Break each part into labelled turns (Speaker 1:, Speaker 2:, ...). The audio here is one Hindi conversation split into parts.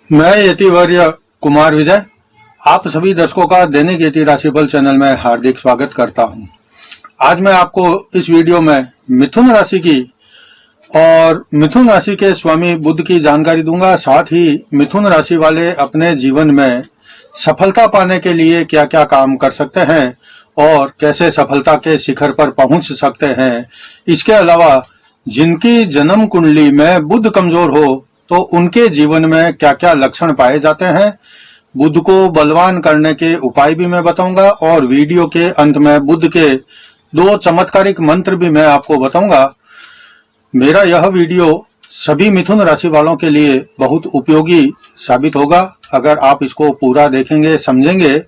Speaker 1: मैं यतिवर्य कुमार विजय आप सभी दर्शकों का दैनिक यति राशिफल चैनल में हार्दिक स्वागत करता हूं। आज मैं आपको इस वीडियो में मिथुन राशि की और मिथुन राशि के स्वामी बुध की जानकारी दूंगा। साथ ही मिथुन राशि वाले अपने जीवन में सफलता पाने के लिए क्या क्या काम कर सकते हैं और कैसे सफलता के शिखर पर पहुंच सकते हैं। इसके अलावा जिनकी जन्म कुंडली में बुध कमजोर हो तो उनके जीवन में क्या क्या लक्षण पाए जाते हैं, बुध को बलवान करने के उपाय भी मैं बताऊंगा और वीडियो के अंत में बुध के 2 चमत्कारिक मंत्र भी मैं आपको बताऊंगा। मेरा यह वीडियो सभी मिथुन राशि वालों के लिए बहुत उपयोगी साबित होगा अगर आप इसको पूरा देखेंगे, समझेंगे।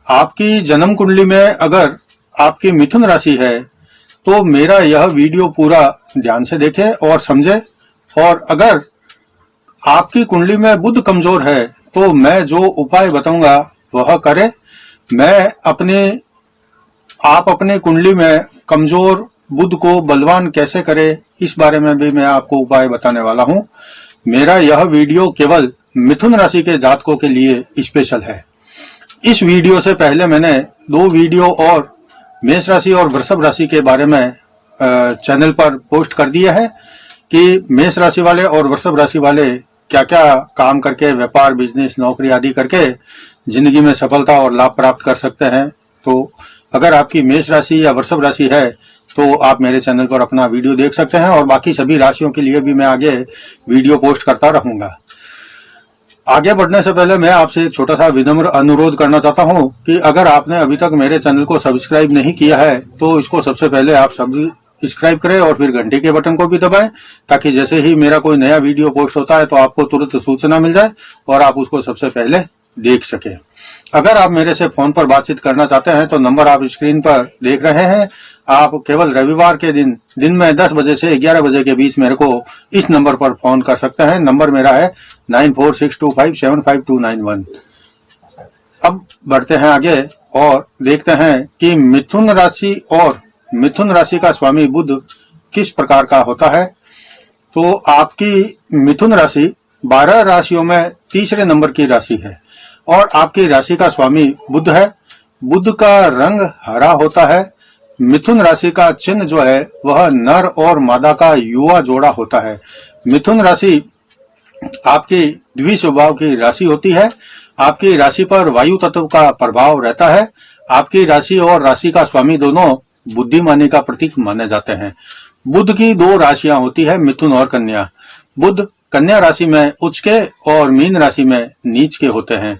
Speaker 1: आपकी जन्म कुंडली में अगर आपकी मिथुन राशि है तो मेरा यह वीडियो पूरा ध्यान से देखें और समझे। और अगर आपकी कुंडली में बुध कमजोर है तो मैं जो उपाय बताऊंगा वह करें। आप अपने कुंडली में कमजोर बुध को बलवान कैसे करें इस बारे में भी मैं आपको उपाय बताने वाला हूं। मेरा यह वीडियो केवल मिथुन राशि के जातकों के लिए स्पेशल है। इस वीडियो से पहले मैंने 2 वीडियो और मेष राशि और वृषभ राशि के बारे में चैनल पर पोस्ट कर दिए हैं कि मेष राशि वाले और वृषभ राशि वाले क्या क्या काम करके व्यापार, बिजनेस, नौकरी आदि करके जिंदगी में सफलता और लाभ प्राप्त कर सकते हैं। तो अगर आपकी मेष राशि या वृषभ राशि है तो आप मेरे चैनल पर अपना वीडियो देख सकते हैं और बाकी सभी राशियों के लिए भी मैं आगे वीडियो पोस्ट करता रहूंगा। आगे बढ़ने से पहले मैं आपसे एक छोटा सा विनम्र अनुरोध करना चाहता हूं कि अगर आपने अभी तक मेरे चैनल को सब्सक्राइब नहीं किया है तो इसको सबसे पहले आप सब्सक्राइब करें और फिर घंटी के बटन को भी दबाएं ताकि जैसे ही मेरा कोई नया वीडियो पोस्ट होता है तो आपको तुरंत सूचना मिल जाए और आप उसको सबसे पहले देख सके। अगर आप मेरे से फोन पर बातचीत करना चाहते हैं तो नंबर आप स्क्रीन पर देख रहे हैं। आप केवल रविवार के दिन में 10 बजे से 11 बजे के बीच मेरे को इस नंबर पर फोन कर सकते हैं। नंबर मेरा है 9462575291। अब बढ़ते हैं आगे और देखते हैं कि मिथुन राशि और मिथुन राशि का स्वामी बुध किस प्रकार का होता है। तो आपकी मिथुन राशि 12 राशियों में तीसरे नंबर की राशि है और आपकी राशि का स्वामी बुध है। बुध का रंग हरा होता है। मिथुन राशि का चिन्ह जो है वह नर और मादा का युवा जोड़ा होता है। मिथुन राशि आपकी द्विस्वभाव की राशि होती है। आपकी राशि पर वायु तत्व का प्रभाव रहता है। आपकी राशि और राशि का स्वामी दोनों बुद्धिमानी का प्रतीक माने जाते हैं। बुध की 2 राशियां होती है, मिथुन और कन्या। बुध कन्या राशि में उच्च के और मीन राशि में नीच के होते हैं।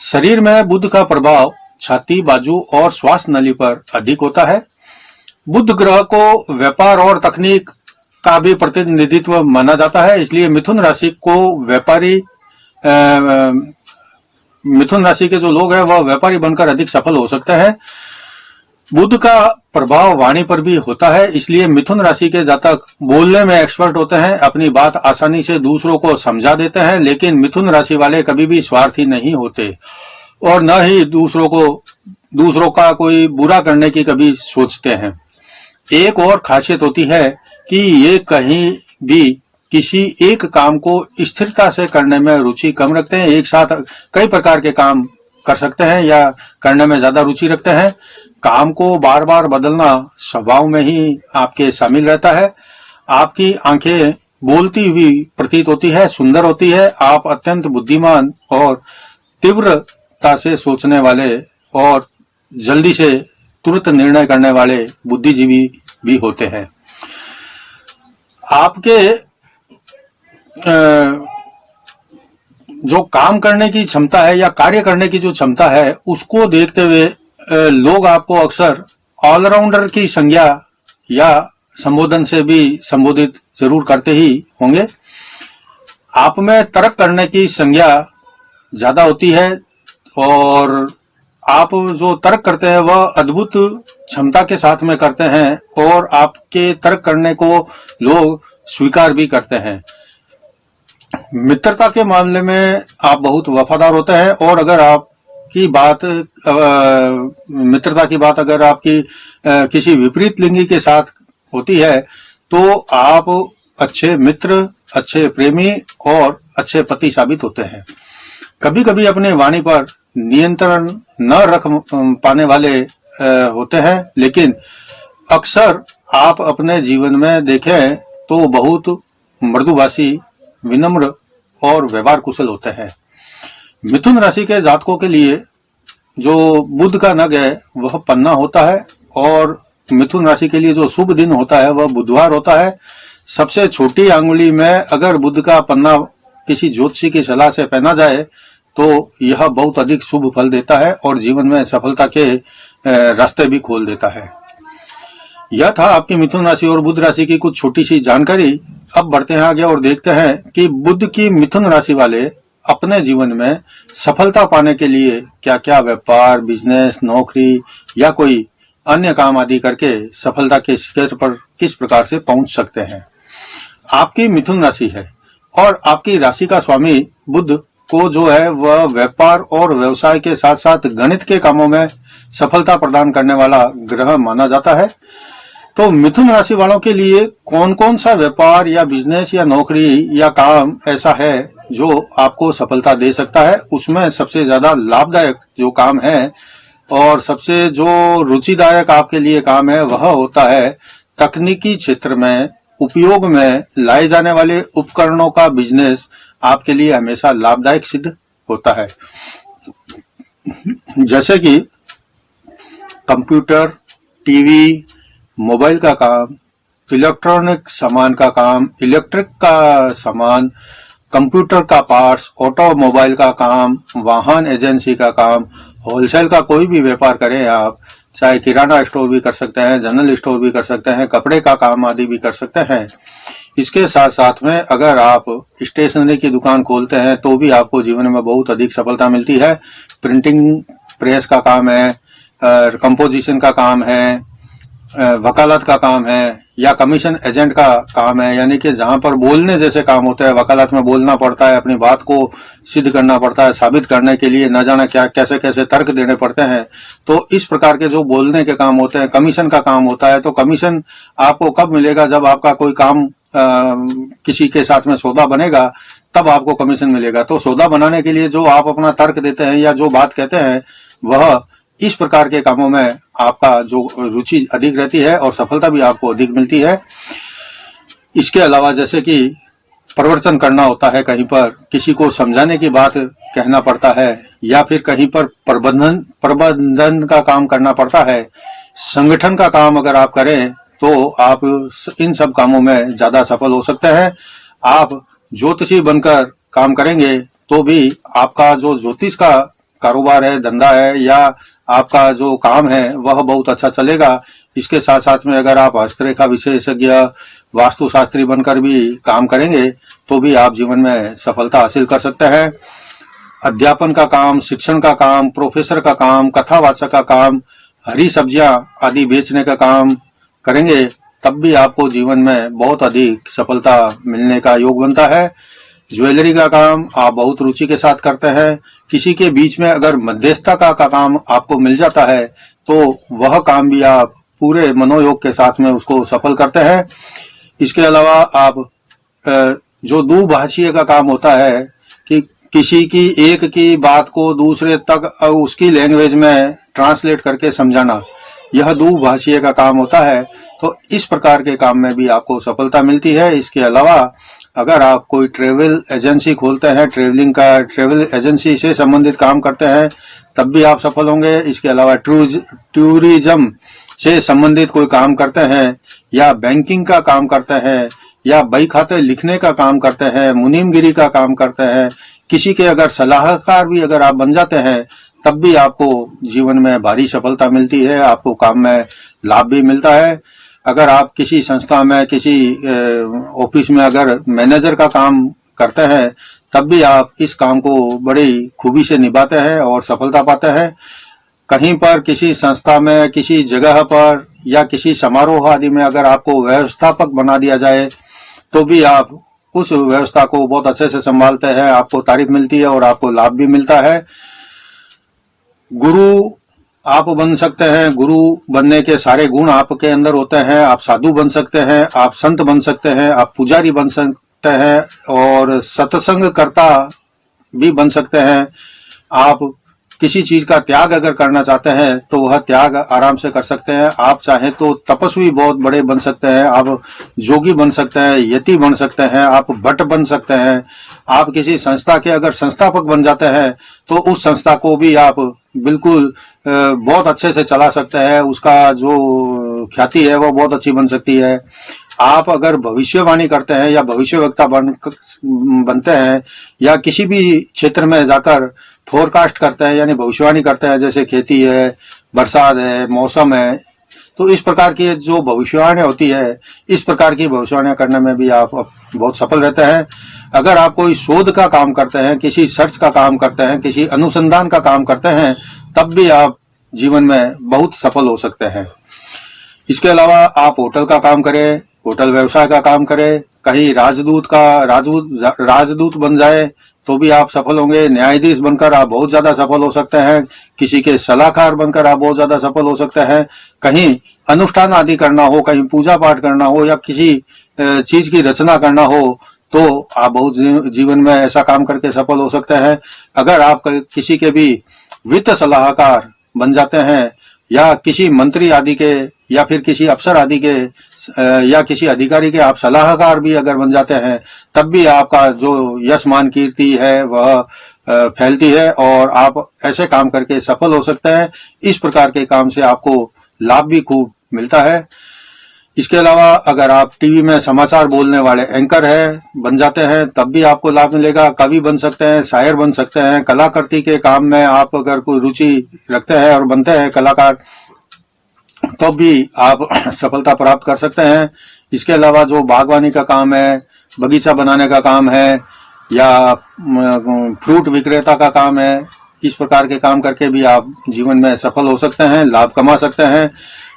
Speaker 1: शरीर में बुध का प्रभाव छाती, बाजू और श्वास नली पर अधिक होता है। बुध ग्रह को व्यापार और तकनीक का भी प्रतिनिधित्व माना जाता है, इसलिए मिथुन राशि को मिथुन राशि के जो लोग हैं वह व्यापारी बनकर अधिक सफल हो सकते हैं। बुध का प्रभाव वाणी पर भी होता है, इसलिए मिथुन राशि के जातक बोलने में एक्सपर्ट होते हैं, अपनी बात आसानी से दूसरों को समझा देते हैं। लेकिन मिथुन राशि वाले कभी भी स्वार्थी नहीं होते और न ही दूसरों का कोई बुरा करने की कभी सोचते हैं। एक और खासियत होती है कि ये कहीं भी किसी एक काम को स्थिरता से करने में रुचि कम रखते हैं। एक साथ कई प्रकार के काम कर सकते हैं या करने में ज्यादा रुचि रखते हैं। काम को बार बार बदलना स्वभाव में ही आपके शामिल रहता है। आपकी आंखें बोलती हुई प्रतीत होती है, सुंदर होती है। आप अत्यंत बुद्धिमान और तीव्रता से सोचने वाले और जल्दी से तुरंत निर्णय करने वाले बुद्धिजीवी भी होते हैं। आपके जो काम करने की क्षमता है या कार्य करने की जो क्षमता है उसको देखते हुए लोग आपको अक्सर ऑलराउंडर की संज्ञा या संबोधन से भी संबोधित जरूर करते ही होंगे। आप में तर्क करने की संज्ञा ज्यादा होती है और आप जो तर्क करते हैं वह अद्भुत क्षमता के साथ में करते हैं और आपके तर्क करने को लोग स्वीकार भी करते हैं। मित्रता के मामले में आप बहुत वफादार होते हैं और अगर आपकी बात मित्रता की बात अगर आपकी किसी विपरीत लिंगी के साथ होती है तो आप अच्छे मित्र अच्छे प्रेमी और अच्छे पति साबित होते हैं। कभी कभी अपनी वाणी पर नियंत्रण न रख पाने वाले होते हैं, लेकिन अक्सर आप अपने जीवन में देखें तो बहुत मृदुभाषी, विनम्र और व्यवहार कुशल होते हैं। मिथुन राशि के जातकों के लिए जो बुध का नग है वह पन्ना होता है, और मिथुन राशि के लिए जो शुभ दिन होता है वह बुधवार होता है। सबसे छोटी अंगुली में अगर बुध का पन्ना किसी ज्योतिषी की सलाह से पहना जाए तो यह बहुत अधिक शुभ फल देता है और जीवन में सफलता के रास्ते भी खोल देता है। यह था आपकी मिथुन राशि और बुध राशि की कुछ छोटी सी जानकारी। अब बढ़ते हैं आगे और देखते हैं कि बुध की मिथुन राशि वाले अपने जीवन में सफलता पाने के लिए क्या क्या व्यापार, बिजनेस, नौकरी या कोई अन्य काम आदि करके सफलता के शिखर पर किस प्रकार से पहुंच सकते हैं। आपकी मिथुन राशि है और आपकी राशि का स्वामी बुध को जो है वह व्यापार और व्यवसाय के साथ साथ गणित के कामों में सफलता प्रदान करने वाला ग्रह माना जाता है। तो मिथुन राशि वालों के लिए कौन कौन सा व्यापार या बिजनेस या नौकरी या काम ऐसा है जो आपको सफलता दे सकता है। उसमें सबसे ज्यादा लाभदायक जो काम है और सबसे जो रुचिदायक आपके लिए काम है वह होता है तकनीकी क्षेत्र में उपयोग में लाए जाने वाले उपकरणों का बिजनेस आपके लिए हमेशा लाभदायक सिद्ध होता है। जैसे कि कंप्यूटर, टीवी, मोबाइल का काम, इलेक्ट्रॉनिक सामान का काम, इलेक्ट्रिक का सामान, कंप्यूटर का पार्ट्स, ऑटोमोबाइल का काम, वाहन एजेंसी का काम, होलसेल का कोई भी व्यापार करें आप, चाहे किराना स्टोर भी कर सकते हैं, जनरल स्टोर भी कर सकते हैं, कपड़े का काम आदि भी कर सकते हैं। इसके साथ साथ में अगर आप स्टेशनरी की दुकान खोलते हैं तो भी आपको जीवन में बहुत अधिक सफलता मिलती है। प्रिंटिंग प्रेस का काम है, कंपोजिशन का काम है, वकालत का काम है या कमीशन एजेंट का काम है, यानी कि जहां पर बोलने जैसे काम होते हैं। वकालत में बोलना पड़ता है, अपनी बात को सिद्ध करना पड़ता है, साबित करने के लिए न जाने क्या कैसे कैसे तर्क देने पड़ते हैं। तो इस प्रकार के जो बोलने के काम होते हैं, कमीशन का काम होता है। तो कमीशन आपको कब मिलेगा? जब आपका कोई काम किसी के साथ में सौदा बनेगा तब आपको कमीशन मिलेगा। तो सौदा बनाने के लिए जो आप अपना तर्क देते हैं या जो बात कहते हैं वह इस प्रकार के कामों में आपका जो रुचि अधिक रहती है और सफलता भी आपको अधिक मिलती है। इसके अलावा जैसे कि प्रवचन करना होता है, कहीं पर किसी को समझाने की बात कहना पड़ता है या फिर कहीं पर प्रबंधन का काम करना पड़ता है, संगठन का काम अगर आप करें तो आप इन सब कामों में ज्यादा सफल हो सकते हैं। आप ज्योतिषी बनकर काम करेंगे तो भी आपका जो ज्योतिष का कारोबार है, धंधा है या आपका जो काम है वह बहुत अच्छा चलेगा। इसके साथ साथ में अगर आप हस्तरेखा विशेषज्ञ, वास्तुशास्त्री बनकर भी काम करेंगे तो भी आप जीवन में सफलता हासिल कर सकते हैं। अध्यापन का काम, शिक्षण का काम, प्रोफेसर का काम, कथावाचक का काम, हरी सब्जियां आदि बेचने का काम करेंगे तब भी आपको जीवन में बहुत अधिक सफलता मिलने का योग बनता है। ज्वेलरी का काम आप बहुत रुचि के साथ करते हैं। किसी के बीच में अगर मध्यस्थता का काम आपको मिल जाता है तो वह काम भी आप पूरे मनोयोग के साथ में उसको सफल करते हैं। इसके अलावा आप जो दुभाषीय का काम होता है कि किसी की एक की बात को दूसरे तक उसकी लैंग्वेज में ट्रांसलेट करके समझाना, यह दुभाषीय का काम होता है। तो इस प्रकार के काम में भी आपको सफलता मिलती है। इसके अलावा अगर आप कोई ट्रेवल एजेंसी खोलते हैं, ट्रेवल एजेंसी से संबंधित काम करते हैं तब भी आप सफल होंगे। इसके अलावा टूरिज्म से संबंधित कोई काम करते हैं या बैंकिंग का काम करते हैं या बही खाते लिखने का काम करते हैं, मुनीमगिरी का काम करते हैं, किसी के अगर सलाहकार भी अगर आप बन जाते हैं तब भी आपको जीवन में भारी सफलता मिलती है, आपको काम में लाभ भी मिलता है। अगर आप किसी संस्था में, किसी ऑफिस में अगर मैनेजर का काम करते हैं तब भी आप इस काम को बड़ी खूबी से निभाते हैं और सफलता पाते हैं। कहीं पर किसी संस्था में, किसी जगह पर या किसी समारोह आदि में अगर आपको व्यवस्थापक बना दिया जाए तो भी आप उस व्यवस्था को बहुत अच्छे से संभालते हैं, आपको तारीफ मिलती है और आपको लाभ भी मिलता है। गुरु आप बन सकते हैं, गुरु बनने के सारे गुण आपके अंदर होते हैं। आप साधु बन सकते हैं, आप संत बन सकते हैं, आप पुजारी बन सकते हैं और सत्संग करता भी बन सकते हैं। आप किसी चीज का त्याग अगर करना चाहते हैं तो वह त्याग आराम से कर सकते हैं। आप चाहें तो तपस्वी बहुत बड़े बन सकते हैं, आप जोगी बन सकते हैं, यति बन सकते हैं, आप भट्ट बन सकते हैं। आप किसी संस्था के अगर संस्थापक बन जाते हैं तो उस संस्था को भी आप बिल्कुल बहुत अच्छे से चला सकते हैं, उसका जो ख्याति है वो बहुत अच्छी बन सकती है। आप अगर भविष्यवाणी करते हैं या भविष्यवक्ता बनते हैं या किसी भी क्षेत्र में जाकर फोरकास्ट करते हैं यानी भविष्यवाणी करते हैं, जैसे खेती है, बरसात है, मौसम है, तो इस प्रकार की जो भविष्यवाणी होती है, इस प्रकार की भविष्यवाणियां करने में भी आप बहुत सफल रहते हैं। अगर आप कोई शोध का काम करते हैं, किसी सर्च का काम करते हैं, किसी अनुसंधान का काम करते हैं, तब भी आप जीवन में बहुत सफल हो सकते हैं। इसके अलावा आप होटल का काम करें, होटल व्यवसाय का काम करें, कहीं राजदूत बन जाए तो भी आप सफल होंगे। न्यायाधीश बनकर आप बहुत ज्यादा सफल हो सकते हैं, किसी के सलाहकार बनकर आप बहुत ज्यादा सफल हो सकते हैं। कहीं अनुष्ठान आदि करना हो, कहीं पूजा पाठ करना हो या किसी चीज की रचना करना हो तो आप बहुत जीवन में ऐसा काम करके सफल हो सकते हैं। अगर आप किसी के भी वित्त सलाहकार बन जाते हैं या किसी मंत्री आदि के या फिर किसी अफसर आदि के या किसी अधिकारी के आप सलाहकार भी अगर बन जाते हैं, तब भी आपका जो यश मान कीर्ति है वह फैलती है और आप ऐसे काम करके सफल हो सकते हैं। इस प्रकार के काम से आपको लाभ भी खूब मिलता है। इसके अलावा अगर आप टीवी में समाचार बोलने वाले एंकर बन जाते हैं, तब भी आपको लाभ मिलेगा। कवि बन सकते हैं, शायर बन सकते हैं, कलाकृति के काम में आप अगर कोई रुचि रखते हैं और बनते हैं कलाकार, तो भी आप सफलता प्राप्त कर सकते हैं। इसके अलावा जो बागवानी का काम है, बगीचा बनाने का काम है या फ्रूट विक्रेता का काम है, इस प्रकार के काम करके भी आप जीवन में सफल हो सकते हैं, लाभ कमा सकते हैं।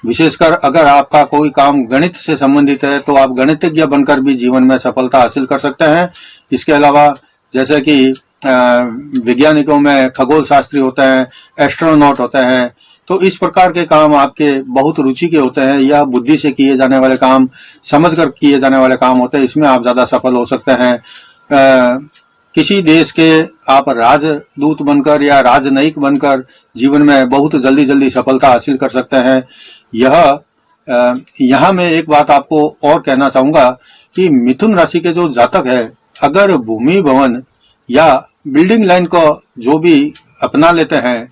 Speaker 1: विशेषकर अगर आपका कोई काम गणित से संबंधित है तो आप गणितज्ञ बनकर भी जीवन में सफलता हासिल कर सकते हैं। इसके अलावा जैसे कि वैज्ञानिकों में खगोल शास्त्री होते हैं, एस्ट्रोनॉट होते हैं, तो इस प्रकार के काम आपके बहुत रुचि के होते हैं या बुद्धि से किए जाने वाले काम, समझकर किए जाने वाले काम होते हैं, इसमें आप ज्यादा सफल हो सकते हैं। किसी देश के आप राजदूत बनकर या राजनयिक बनकर जीवन में बहुत जल्दी जल्दी सफलता हासिल कर सकते हैं। यहाँ मैं एक बात आपको और कहना चाहूंगा कि मिथुन राशि के जो जातक है, अगर भूमि भवन या बिल्डिंग लाइन को जो भी अपना लेते हैं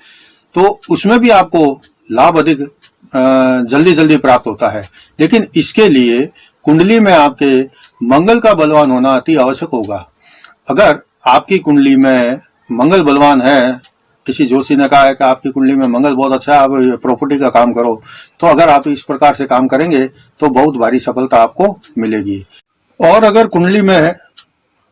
Speaker 1: तो उसमें भी आपको लाभ अधिक जल्दी जल्दी प्राप्त होता है। लेकिन इसके लिए कुंडली में आपके मंगल का बलवान होना अति आवश्यक होगा। अगर आपकी कुंडली में मंगल बलवान है, किसी जोशी ने कहा है कि आपकी कुंडली में मंगल बहुत अच्छा है, आप प्रॉपर्टी का काम करो, तो अगर आप इस प्रकार से काम करेंगे तो बहुत भारी सफलता आपको मिलेगी। और अगर कुंडली में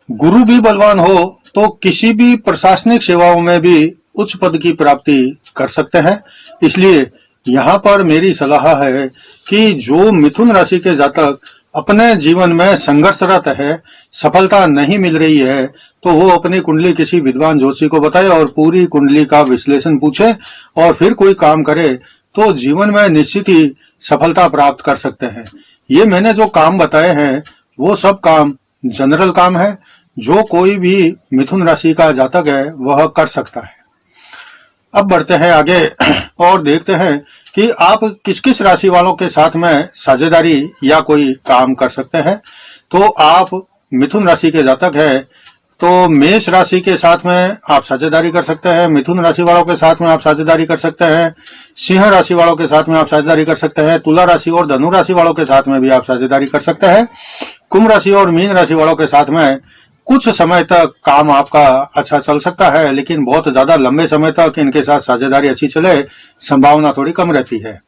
Speaker 1: गुरु भी बलवान हो तो किसी भी प्रशासनिक सेवाओं में भी उच्च पद की प्राप्ति कर सकते हैं। इसलिए यहाँ पर मेरी सलाह है कि जो मिथुन राशि के जातक अपने जीवन में संघर्षरत है, सफलता नहीं मिल रही है, तो वो अपनी कुंडली किसी विद्वान ज्योतिषी को बताए और पूरी कुंडली का विश्लेषण पूछे और फिर कोई काम करे तो जीवन में निश्चित ही सफलता प्राप्त कर सकते हैं। ये मैंने जो काम बताए हैं वो सब काम जनरल काम है, जो कोई भी मिथुन राशि का जातक है वह कर सकता है। अब बढ़ते हैं आगे और देखते हैं कि आप किस किस राशि वालों के साथ में साझेदारी या कोई काम कर सकते हैं। तो आप मिथुन राशि के जातक है तो मेष राशि के साथ में आप साझेदारी कर सकते हैं, मिथुन राशि वालों के साथ में आप साझेदारी कर सकते हैं, सिंह राशि वालों के साथ में आप साझेदारी कर सकते हैं, तुला राशि और धनु राशि वालों के साथ में भी आप साझेदारी कर सकते हैं, कुंभ राशि और मीन राशि वालों के साथ में कुछ समय तक काम आपका अच्छा चल सकता है, लेकिन बहुत ज्यादा लंबे समय तक इनके साथ साझेदारी अच्छी चले संभावना थोड़ी कम रहती है।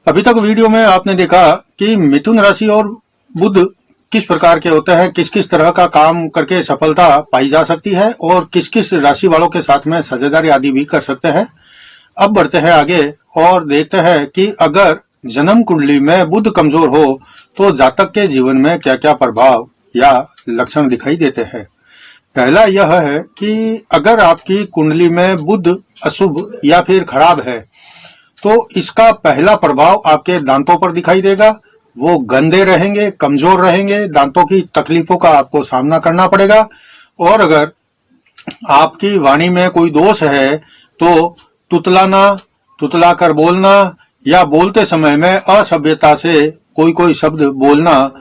Speaker 1: अभी तक वीडियो में आपने देखा कि मिथुन राशि और बुध किस प्रकार के होते हैं, किस किस तरह का काम करके सफलता पाई जा सकती है और किस किस राशि वालों के साथ में साझेदारी आदि भी कर सकते हैं। अब बढ़ते हैं आगे और देखते हैं कि अगर जन्म कुंडली में बुध कमजोर हो तो जातक के जीवन में क्या क्या प्रभाव या लक्षण दिखाई देते हैं। पहला यह है कि अगर आपकी कुंडली में बुध अशुभ या फिर खराब है तो इसका पहला प्रभाव आपके दांतों पर दिखाई देगा, वो गंदे रहेंगे, कमजोर रहेंगे, दांतों की तकलीफों का आपको सामना करना पड़ेगा। और अगर आपकी वाणी में कोई दोष है तो तुतलाना, तुतलाकर बोलना या बोलते समय में असभ्यता से कोई शब्द बोलना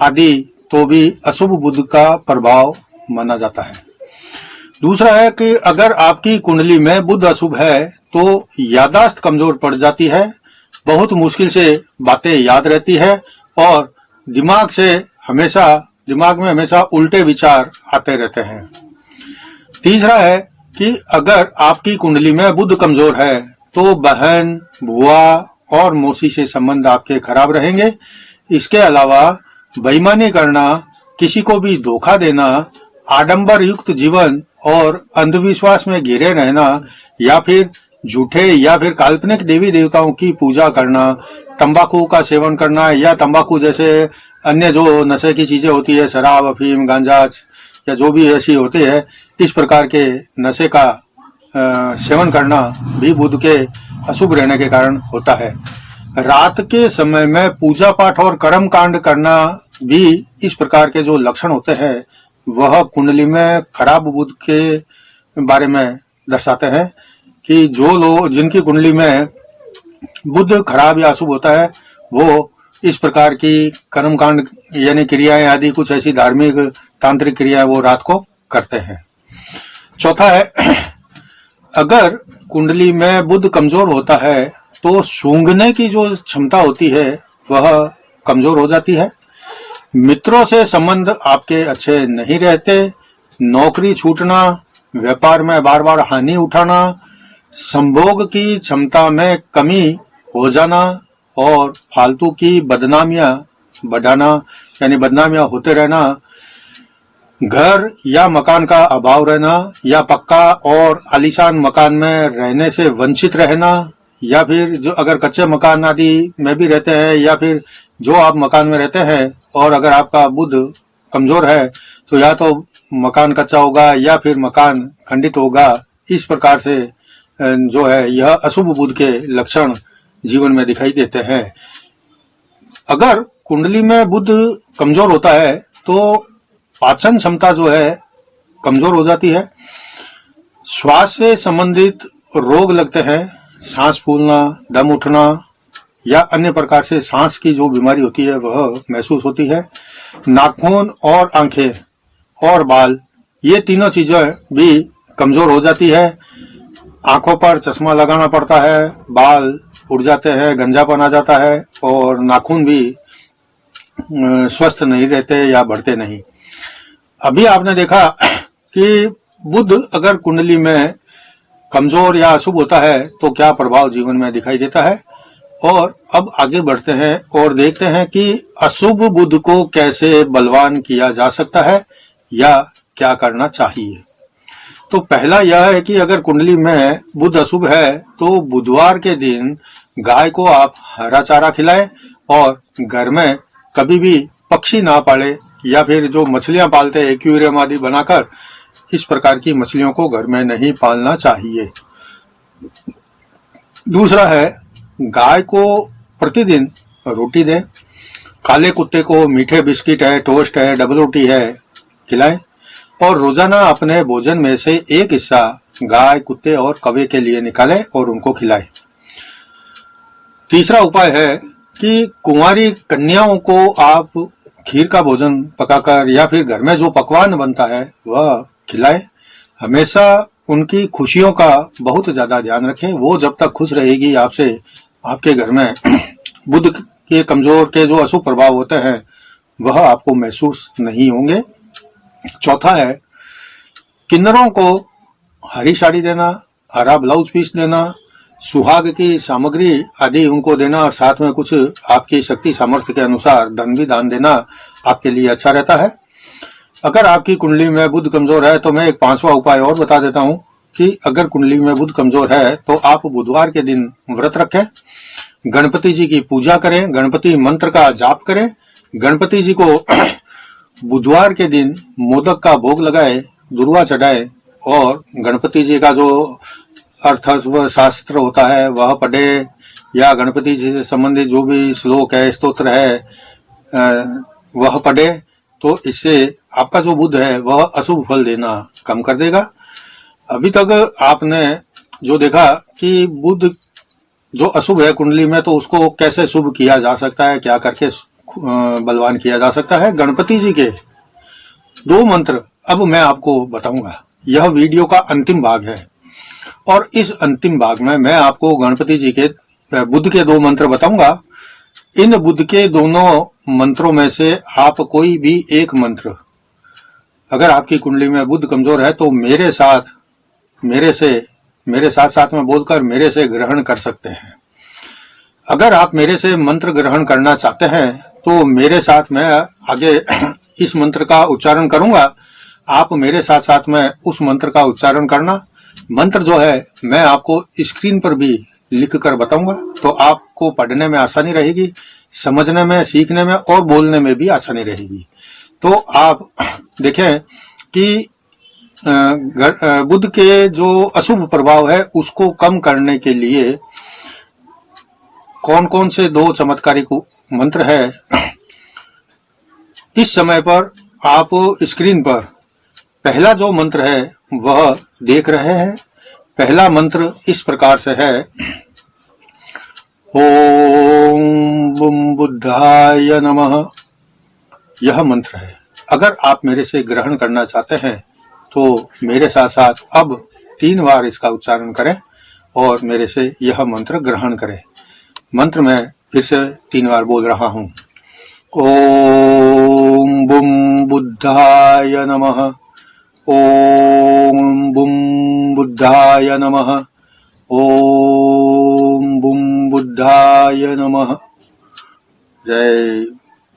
Speaker 1: आदि तो भी अशुभ बुध का प्रभाव माना जाता है। दूसरा है कि अगर आपकी कुंडली में बुध अशुभ है तो याददाश्त कमजोर पड़ जाती है, बहुत मुश्किल से बातें याद रहती है और दिमाग में हमेशा उल्टे विचार आते रहते हैं। तीसरा है कि अगर आपकी कुंडली में बुध कमजोर है तो बहन, बुआ और मौसी से संबंध आपके खराब रहेंगे। इसके अलावा बेईमानी करना, किसी को भी धोखा देना, आडंबर युक्त जीवन और अंधविश्वास में घिरे रहना या फिर झूठे या फिर काल्पनिक देवी देवताओं की पूजा करना, तंबाकू का सेवन करना या तंबाकू जैसे अन्य जो नशे की चीजें होती है, शराब, अफीम, गांजा या जो भी ऐसी होती है, इस प्रकार के नशे का सेवन करना भी बुध के अशुभ रहने के कारण होता है। रात के समय में पूजा पाठ और कर्म कांड करना भी इस प्रकार के जो लक्षण होते हैं वह कुंडली में खराब बुध के बारे में दर्शाते हैं कि जो लोग जिनकी कुंडली में बुध खराब या अशुभ होता है वो इस प्रकार की कर्म कांड यानी क्रियाएं आदि कुछ ऐसी धार्मिक तांत्रिक क्रियाएं वो रात को करते हैं। चौथा है, अगर कुंडली में बुध कमजोर होता है तो सूंघने की जो क्षमता होती है वह कमजोर हो जाती है। मित्रों से संबंध आपके अच्छे नहीं रहते, नौकरी छूटना, व्यापार में बार बार हानि उठाना, संभोग की क्षमता में कमी हो जाना और फालतू की बदनामियां बढ़ाना यानी बदनामियां होते रहना, घर या मकान का अभाव रहना या पक्का और आलीशान मकान में रहने से वंचित रहना, या फिर जो अगर कच्चे मकान आदि में भी रहते हैं या फिर जो आप मकान में रहते हैं और अगर आपका बुध कमजोर है तो या तो मकान कच्चा होगा या फिर मकान खंडित होगा। इस प्रकार से जो है यह अशुभ बुध के लक्षण जीवन में दिखाई देते हैं। अगर कुंडली में बुध कमजोर होता है तो पाचन क्षमता जो है कमजोर हो जाती है, श्वास से संबंधित रोग लगते हैं, सांस फूलना, दम उठना या अन्य प्रकार से सांस की जो बीमारी होती है वह महसूस होती है। नाखून और आंखें और बाल ये तीनों चीजें भी कमजोर हो जाती है। आंखों पर चश्मा लगाना पड़ता है, बाल उड़ जाते हैं, गंजापन आ जाता है और नाखून भी स्वस्थ नहीं रहते या बढ़ते नहीं। अभी आपने देखा कि बुध अगर कुंडली में कमजोर या अशुभ होता है तो क्या प्रभाव जीवन में दिखाई देता है। और अब आगे बढ़ते हैं और देखते हैं कि अशुभ बुध को कैसे बलवान किया जा सकता है या क्या करना चाहिए। तो पहला यह है कि अगर कुंडली में बुध अशुभ है तो बुधवार के दिन गाय को आप हरा चारा खिलाएं और घर में कभी भी पक्षी ना पाले या फिर जो मछलियां पालते हैं एक्वेरियम आदि बनाकर, इस प्रकार की मछलियों को घर में नहीं पालना चाहिए। दूसरा है, गाय को प्रतिदिन रोटी दें, काले कुत्ते को मीठे बिस्किट है, टोस्ट है, डबल रोटी है खिलाएं और रोजाना अपने भोजन में से एक हिस्सा गाय, कुत्ते और कौवे के लिए निकालें और उनको खिलाएं। तीसरा उपाय है कि कुंवारी कन्याओं को आप खीर का भोजन पकाकर या फिर घर में जो पकवान बनता है वह खिलाएं। हमेशा उनकी खुशियों का बहुत ज्यादा ध्यान रखें। वो जब तक खुश रहेगी आपसे, आपके घर में बुध के कमजोर के जो अशुभ प्रभाव होते हैं वह आपको महसूस नहीं होंगे। चौथा है, किन्नरों को हरी साड़ी देना, हरा ब्लाउज पीस देना, सुहाग की सामग्री आदि उनको देना और साथ में कुछ आपकी शक्ति सामर्थ्य के अनुसार धन भी दान देना आपके लिए अच्छा रहता है। अगर आपकी कुंडली में बुध कमजोर है तो मैं एक पांचवा उपाय और बता देता हूं कि अगर कुंडली में बुध कमजोर है तो आप बुधवार के दिन व्रत रखें, गणपति जी की पूजा करें, गणपति मंत्र का जाप करें, गणपति जी को बुधवार के दिन मोदक का भोग लगाए, दुर्वा चढ़ाए और गणपति जी का जो अर्थ शास्त्र होता है वह पढ़े या गणपति जी से संबंधित जो भी श्लोक है, स्तोत्र है, वह पढ़े तो इससे आपका जो बुध है वह अशुभ फल देना कम कर देगा। अभी तक आपने जो देखा कि बुध जो अशुभ है कुंडली में, तो उसको कैसे शुभ किया जा सकता है, क्या करके बलवान किया जा सकता है। गणपति जी के 2 मंत्र अब मैं आपको बताऊंगा। यह वीडियो का अंतिम भाग है और इस अंतिम भाग में मैं आपको गणपति जी के बुध के 2 मंत्र बताऊंगा। इन बुध के दोनों मंत्रों में से आप कोई भी एक मंत्र, अगर आपकी कुंडली में बुध कमजोर है तो मेरे साथ साथ में बोलकर मेरे से ग्रहण कर सकते हैं। अगर आप मेरे से मंत्र ग्रहण करना चाहते हैं तो मेरे साथ मैं आगे इस मंत्र का उच्चारण करूंगा, आप मेरे साथ साथ में उस मंत्र का उच्चारण करना। मंत्र जो है मैं आपको स्क्रीन पर भी लिख कर बताऊंगा, तो आपको पढ़ने में आसानी रहेगी, समझने में, सीखने में और बोलने में भी आसानी रहेगी। तो आप देखें कि बुध के जो अशुभ प्रभाव है उसको कम करने के लिए कौन कौन से 2 चमत्कारिक मंत्र है, इस समय पर आप स्क्रीन पर पहला जो मंत्र है वह देख रहे हैं। पहला मंत्र इस प्रकार से है, ओम बुम बुद्धाय नमः। यह मंत्र है। अगर आप मेरे से ग्रहण करना चाहते हैं तो मेरे साथ साथ अब 3 बार इसका उच्चारण करें और मेरे से यह मंत्र ग्रहण करें। मंत्र मैं फिर से 3 बार बोल रहा हूं। ओम बुम बुद्धाय नमः, ओम बुम बुद्धाय नमः, ओम बुम बुद्धाय नमः। जय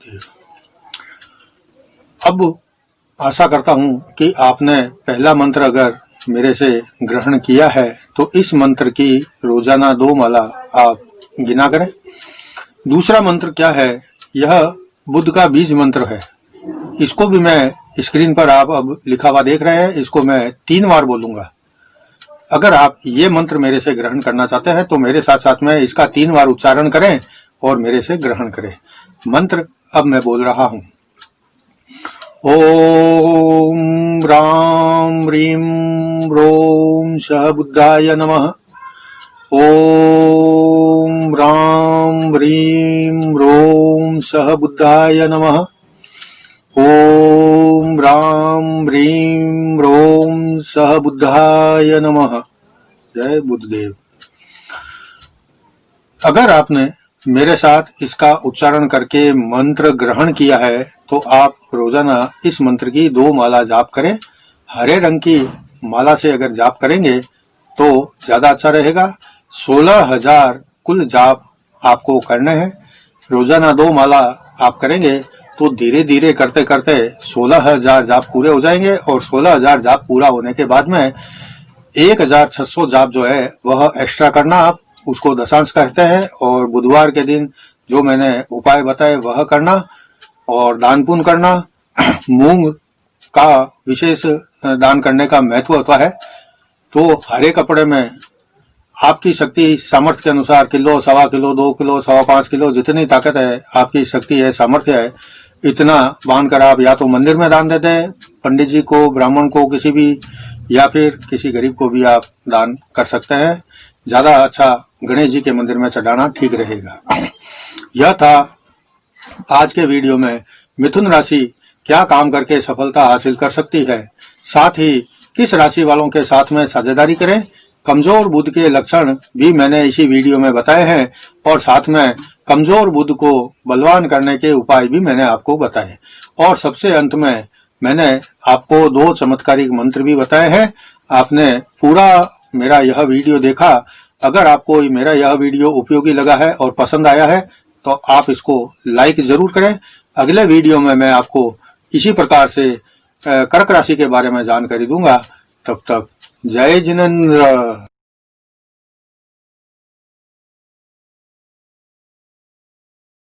Speaker 1: देव। अब आशा करता हूं कि आपने पहला मंत्र अगर मेरे से ग्रहण किया है तो इस मंत्र की रोजाना 2 माला आप गिना करें। दूसरा मंत्र क्या है, यह बुध का बीज मंत्र है। इसको भी मैं स्क्रीन पर आप अब लिखा हुआ देख रहे हैं, इसको मैं 3 बार बोलूंगा। अगर आप ये मंत्र मेरे से ग्रहण करना चाहते हैं तो मेरे साथ साथ में इसका 3 बार उच्चारण करें और मेरे से ग्रहण करें। मंत्र अब मैं बोल रहा हूं। ओम राम ह्रीं ह्रों सह बुद्धाय नमः। ओम राम ह्रीं ह्रों सह बुद्धाय नमः। ओम राम ह्रीं ह्रों सह बुद्धाय नमः। जय बुद्धदेव। अगर आपने मेरे साथ इसका उच्चारण करके मंत्र ग्रहण किया है तो आप रोजाना इस मंत्र की 2 माला जाप करें। हरे रंग की माला से अगर जाप करेंगे तो ज्यादा अच्छा रहेगा। 16,000 कुल जाप आपको करने हैं। रोजाना 2 माला आप करेंगे तो धीरे धीरे करते करते 16,000 जाप पूरे हो जाएंगे और 16,000 जाप पूरा होने के बाद में 1,600 जाप जो है वह एक्स्ट्रा करना, आप उसको दशांश कहते हैं। और बुधवार के दिन जो मैंने उपाय बताए वह करना और दान पुण्य करना। मूंग का विशेष दान करने का महत्व होता है। तो हरे कपड़े में आपकी शक्ति सामर्थ्य के अनुसार किलो, 1.25 किलो, 2 किलो, 5.25 किलो, जितनी ताकत है, आपकी शक्ति है, सामर्थ्य है, इतना बांधकर आप या तो मंदिर में दान दे दें, पंडित जी को, ब्राह्मण को, किसी भी, या फिर किसी गरीब को भी आप दान कर सकते हैं। ज्यादा अच्छा गणेश जी के मंदिर में चढ़ाना ठीक रहेगा। यह था आज के वीडियो में मिथुन राशि क्या काम करके सफलता हासिल कर सकती है, साथ ही किस राशि वालों के साथ में साझेदारी करें। कमजोर बुध के लक्षण भी मैंने इसी वीडियो में बताए हैं और साथ में कमजोर बुध को बलवान करने के उपाय भी मैंने आपको बताए। और सबसे अंत में मैंने आपको 2 चमत्कारिक मंत्र भी बताए हैं। आपने पूरा मेरा यह वीडियो देखा। अगर आपको मेरा यह वीडियो उपयोगी लगा है और पसंद आया है तो आप इसको लाइक जरूर करें। अगले वीडियो में मैं आपको इसी प्रकार से कर्क राशि के बारे में जानकारी दूंगा। तब तक जय जिनेंद्र।